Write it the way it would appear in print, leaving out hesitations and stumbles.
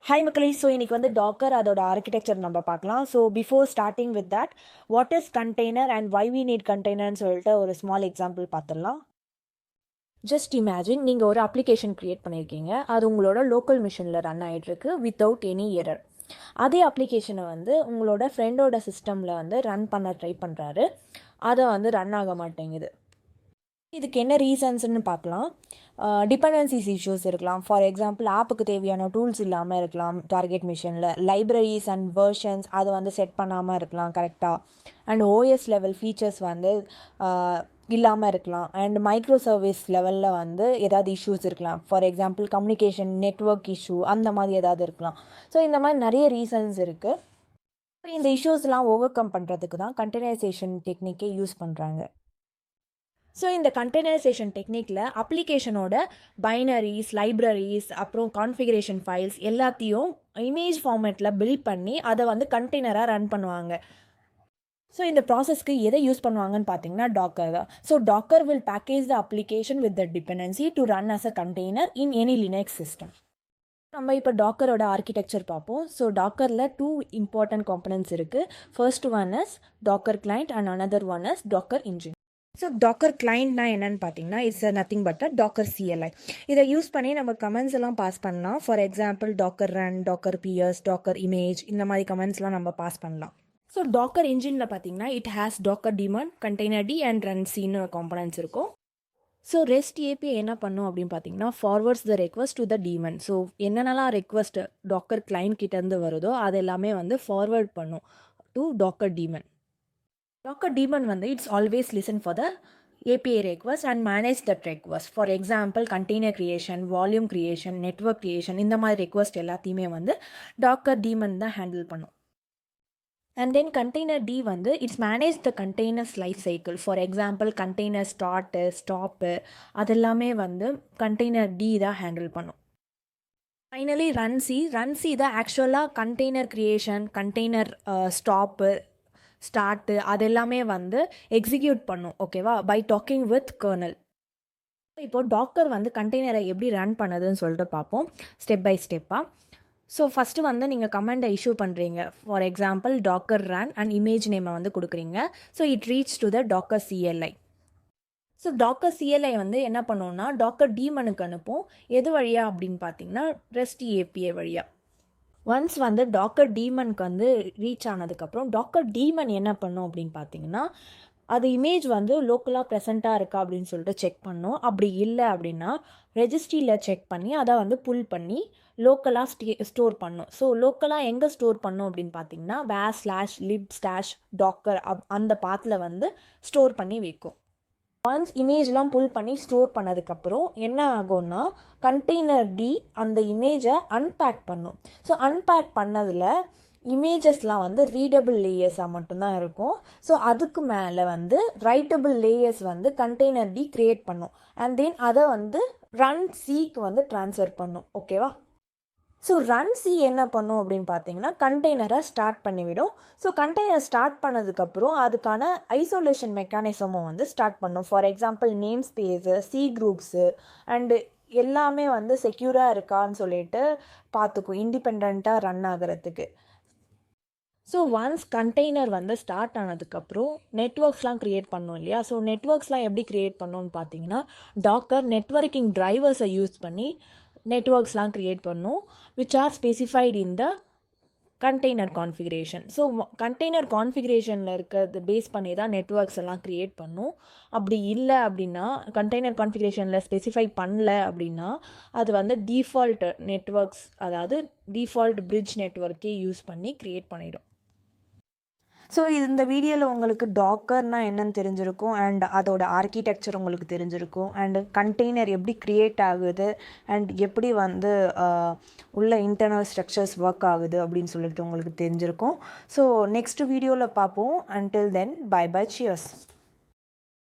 Hi மக்களே. So இன்றைக்கி வந்து டாக்கர் அதோட ஆர்கிடெக்சர் நம்ம பார்க்கலாம். So before starting with that, what is container and why we need கண்டெய்னர்னு சொல்லிட்டு ஒரு ஸ்மால் எக்ஸாம்பிள் பார்த்துடலாம். ஜஸ்ட் இமேஜின் நீங்கள் ஒரு அப்ளிகேஷன் க்ரியேட் பண்ணியிருக்கீங்க. அது உங்களோட லோக்கல் மிஷினில் ரன் ஆகிட்டுருக்கு வித்தவுட் எனி எரர். அதே அப்ளிகேஷனை வந்து உங்களோட ஃப்ரெண்டோட சிஸ்டமில் வந்து ரன் பண்ண ட்ரை பண்ணுறாரு. அதை வந்து ரன் ஆக மாட்டேங்குது. இதுக்கு என்ன ரீசன்ஸ்னு பார்க்கலாம். டிபெண்டன்சிஸ் இஷ்யூஸ் இருக்கலாம். ஃபார் எக்ஸாம்பிள், ஆப்புக்கு தேவையான டூல்ஸ் இல்லாமல் இருக்கலாம். டார்கெட் மிஷினில் லைப்ரரிஸ் அண்ட் வெர்ஷன்ஸ் அதை வந்து செட் பண்ணாமல் இருக்கலாம் கரெக்டாக. அண்ட் ஓஎஸ் லெவல் ஃபீச்சர்ஸ் வந்து இல்லாமல் இருக்கலாம். அண்ட் மைக்ரோ சர்வீஸ் லெவலில் வந்து ஏதாவது இஷ்யூஸ் இருக்கலாம். For example, communication network issue அந்த மாதிரி ஏதாவது இருக்கலாம். ஸோ இந்த மாதிரி நிறைய ரீசன்ஸ் இருக்குது. இந்த இஷ்யூஸ்லாம் ஓவர் கம் பண்ணுறதுக்கு தான் கண்டெய்னரைசேஷன் டெக்னிக்கே யூஸ் பண்ணுறாங்க. ஸோ இந்த கண்டெய்னரைசேஷன் டெக்னிக்கில் அப்ளிகேஷனோட பைனரிஸ், லைப்ரரிஸ், அப்புறம் கான்ஃபிகரேஷன் ஃபைல்ஸ் எல்லாத்தையும் இமேஜ் ஃபார்மேட்டில் பில்ட் பண்ணி அதை வந்து கண்டெய்னராக ரன் பண்ணுவாங்க. ஸோ இந்த ப்ராசஸ்க்கு எதை யூஸ் பண்ணுவாங்கன்னு பார்த்தீங்கன்னா டாக்கர் தான். So Docker will package the application with the dependency to run as a container in any Linux system. நம்ம இப்போ டாக்கரோட ஆர்கிடெக்சர் பார்ப்போம். ஸோ டாக்கரில் 2 இம்பார்ட்டன்ட் காம்பனன்ட்ஸ் இருக்குது. First one is Docker client and another one is Docker engine. So Docker கிளைண்ட்னா என்னென்னு பார்த்தீங்கன்னா, it's nothing but Docker CLI. இதை யூஸ் பண்ணி நம்ம கமெண்ட்ஸ் எல்லாம் பாஸ் பண்ணலாம். For example, Docker run, Docker PS, Docker image, இந்த மாதிரி கமெண்ட்ஸ்லாம் நம்ம பாஸ் பண்ணலாம். ஸோ டாக்கர் இன்ஜினில் பார்த்தீங்கன்னா it has Docker daemon, containerd and ரன் சின்னு காம்பனன்ட்ஸ் இருக்கும். ஸோ ரெஸ்ட் API என்ன பண்ணும் அப்படின்னு பார்த்தீங்கன்னா, forwards the request to the daemon. So என்னென்னலாம் ரெக்வஸ்ட் டாக்கர் கிளைண்ட் கிட்டேருந்து வருதோ அது எல்லாமே வந்து ஃபார்வர்ட் பண்ணும் to Docker daemon. Docker daemon வந்து it's always listen for the API request and manage that request. For example, container creation, volume creation, network creation, இந்த மாதிரி request எல்லாத்தையுமே வந்து Docker daemon தான் ஹேண்டில் பண்ணும். And then container D வந்து it's manage the containers life cycle. For example, container start, stop, அதெல்லாமே வந்து container D தான் ஹேண்டில் பண்ணும். Finally, run C தான் ஆக்சுவலாக container creation, container stop, start அதெல்லாமே வந்து எக்ஸிக்யூட் பண்ணும். ஓகேவா? By talking with kernel. இப்போது டாக்கர் வந்து கண்டெய்னரை எப்படி ரன் பண்ணுதுன்னு சொல்லிட்டு பார்ப்போம் ஸ்டெப் பை ஸ்டெப்பாக. ஸோ ஃபஸ்ட்டு வந்து நீங்கள் கமெண்டை இஷ்யூ பண்ணுறீங்க. For example, Docker run and image நேமை வந்து கொடுக்குறீங்க. So it reach to the Docker CLI. So Docker CLI வந்து என்ன பண்ணுவோம்னா டாக்கர் டீமனுக்கு அனுப்பும். எது வழியாக அப்படின்னு பார்த்தீங்கன்னா ரெஸ்ட் API வழியாக. ஒன்ஸ் வந்து டாக்கர் டீமனுக்கு வந்து ரீச் ஆனதுக்கப்புறம் டாக்கர் டீமன் என்ன பண்ணும் அப்படின்னு பார்த்தீங்கன்னா, அது இமேஜ் வந்து லோக்கலாக ப்ரெசண்ட்டாக இருக்கா அப்படின்னு சொல்லிட்டு செக் பண்ணும். அப்படி இல்லை அப்படின்னா ரெஜிஸ்ட்ரியில் செக் பண்ணி அதை வந்து புல் பண்ணி லோக்கலாக ஸ்டோர் பண்ணும். ஸோ லோக்கலாக எங்கே ஸ்டோர் பண்ணும் அப்படின்னு பார்த்தீங்கன்னா /lib/docker அந்த பாத்தில் வந்து ஸ்டோர் பண்ணி வைக்கும். ஒன்ஸ் இமேஜ்லாம் புல் பண்ணி ஸ்டோர் பண்ணதுக்கப்புறம் என்ன ஆகும்னா கண்டெய்னர் D அந்த இமேஜை அன்பேக் பண்ணும். ஸோ அன்பேக் பண்ணதில் இமேஜஸ்லாம் வந்து ரீடபிள் லேயர்ஸாக மட்டும்தான் இருக்கும். ஸோ அதுக்கு மேலே வந்து ரைட்டபிள் லேயர்ஸ் வந்து கண்டெய்னர் D க்ரியேட் பண்ணும். அண்ட் தென் அதை வந்து ரன் Cக்கு வந்து ட்ரான்ஸ்ஃபர் பண்ணும். ஓகேவா? ஸோ ரன் C என்ன பண்ணும் அப்படின்னு பார்த்தீங்கன்னா கண்டெய்னரை ஸ்டார்ட் பண்ணிவிடும். ஸோ கண்டெய்னர் ஸ்டார்ட் பண்ணதுக்கப்புறம் அதுக்கான ஐசோலேஷன் மெக்கானிசமும் வந்து ஸ்டார்ட் பண்ணும். For example, namespace, C groups and எல்லாமே வந்து செக்யூராக இருக்கான்னு சொல்லிட்டு பார்த்துக்கும் இண்டிபெண்ட்டாக ரன் ஆகிறதுக்கு. ஸோ ஒன்ஸ் கண்டெய்னர் வந்து ஸ்டார்ட் ஆனதுக்கப்புறம் நெட்ஒர்க்ஸ்லாம் க்ரியேட் பண்ணோம் இல்லையா? ஸோ நெட்ஒர்க்ஸ்லாம் எப்படி க்ரியேட் பண்ணோன்னு பார்த்தீங்கன்னா டாக்கர் நெட்வொர்க்கிங் ட்ரைவர்ஸை யூஸ் பண்ணி நெட்ஒர்க்ஸ்லாம் க்ரியேட் பண்ணும் which are specified in the container configuration. So container கான்ஃபிகரேஷனில் இருக்கிறது பேஸ் பண்ணி தான் நெட்ஒர்க்ஸ் எல்லாம் க்ரியேட் பண்ணும். அப்படி இல்லை அப்படின்னா கண்டெய்னர் கான்ஃபிகரேஷனில் ஸ்பெசிஃபை பண்ணல அப்படின்னா அது வந்து டிஃபால்ட் நெட்ஒர்க்ஸ், அதாவது டிஃபால்ட் பிரிட்ஜ் நெட்ஒர்க்கே யூஸ் பண்ணி க்ரியேட் பண்ணிடும். ஸோ இந்த வீடியோவில் உங்களுக்கு டாக்கர்னால் என்னென்னு தெரிஞ்சிருக்கும் அண்ட் அதோட ஆர்கிடெக்சர் உங்களுக்கு தெரிஞ்சிருக்கும் அண்டு கண்டெய்னர் எப்படி க்ரியேட் ஆகுது அண்ட் எப்படி வந்து உள்ள இன்டர்னல் ஸ்ட்ரக்சர்ஸ் ஒர்க் ஆகுது அப்படின்னு சொல்லிட்டு உங்களுக்கு தெரிஞ்சிருக்கும். ஸோ நெக்ஸ்ட் வீடியோவில் பார்ப்போம். Until then, bye bye, cheers.